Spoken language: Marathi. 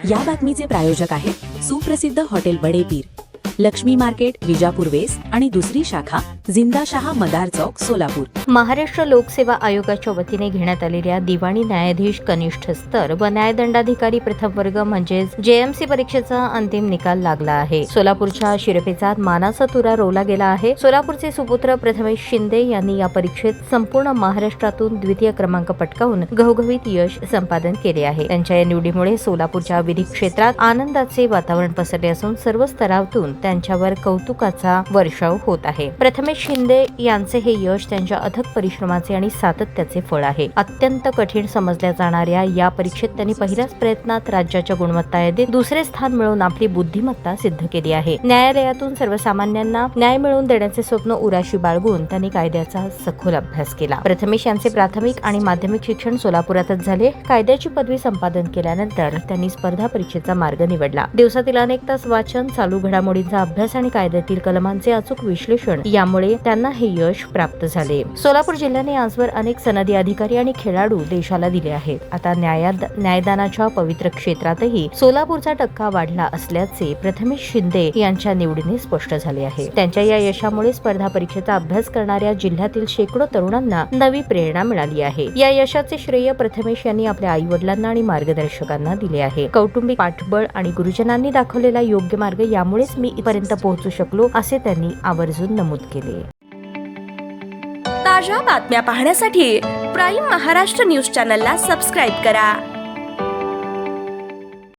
या बातमीचे प्रायोजक आहेत सुप्रसिद्ध hotel Badepir, Laxmi market, Vijapur west आणि दुसरी शाखा जिंदाशहा मदार चौक, सोलापूर। महाराष्ट्र लोकसेवा आयोगाच्या वतीने घेण्यात आलेल्या दिवाणी न्यायाधीश कनिष्ठ स्तर व न्यायदंडाधिकारी प्रथम वर्ग म्हणजेच जेएमसी परीक्षेचा अंतिम निकाल लागला आहे। सोलापूरच्या शिरपेचात मानाचा तुरा रोवला गेला आहे। सोलापूरचे सुपुत्र प्रथमेश शिंदे यांनी या परीक्षेत संपूर्ण महाराष्ट्रातून द्वितीय क्रमांक पटकावून घवघवीत यश संपादन केले आहे। त्यांच्या या निवडीमुळे सोलापूरच्या विधी क्षेत्रात आनंदाचे वातावरण पसरले असून सर्व स्तरातून त्यांच्यावर कौतुकाचा वर्षाव होत आहे। प्रथमेश शिंदे यांचे हे यश त्यांच्या अथक परिश्रमाचे आणि सातत्याचे फळ आहे। अत्यंत कठीण समजल्या जाणाऱ्या या परीक्षेत त्यांनी पहिल्याच प्रयत्नात राज्याच्या गुणवत्ता यादीत दुसरे स्थान मिळवून आपली बुद्धिमत्ता सिद्ध केली आहे। न्यायालयातून सर्वसामान्यांना न्याय मिळवून देण्याचे स्वप्न उराशी बाळगून त्यांनी कायद्याचा सखोल अभ्यास केला। प्रथमेश यांचे प्राथमिक आणि माध्यमिक शिक्षण सोलापुरातच झाले। कायद्याची पदवी संपादन केल्यानंतर त्यांनी स्पर्धा परीक्षेचा मार्ग निवडला। दिवसातील अनेक तास वाचन, चालू घडामोडींचा अभ्यास आणि कायद्यातील कलमांचे अचूक विश्लेषण यामुळे त्यांना हे यश प्राप्त झाले। सोलापूर जिल्ह्याने आजवर अनेक सनदी अधिकारी आणि खेळाडू देशाला दिले आहेत। आता न्यायदानाच्या पवित्र क्षेत्रातही सोलापूरचा टक्का वाढला असल्याचे प्रथमेश शिंदे यांच्या निवडीने स्पष्ट झाले आहे। त्यांच्या या यशामुळे स्पर्धा परीक्षेचा अभ्यास करणाऱ्या जिल्ह्यातील शेकडो तरुणांना नवी प्रेरणा मिळाली आहे। या यशाचे श्रेय प्रथमेश यांनी आपल्या आई वडिलांना आणि मार्गदर्शकांना दिले आहे। कौटुंबिक पाठबळ आणि गुरुजनांनी दाखवलेला योग्य मार्ग यामुळेच मी इथपर्यंत पोहोचू शकलो, असे त्यांनी आवर्जून नमूद केले। ताज्या बातम्या पाहण्यासाठी प्राईम महाराष्ट्र न्यूज चॅनलला सबस्क्राईब करा।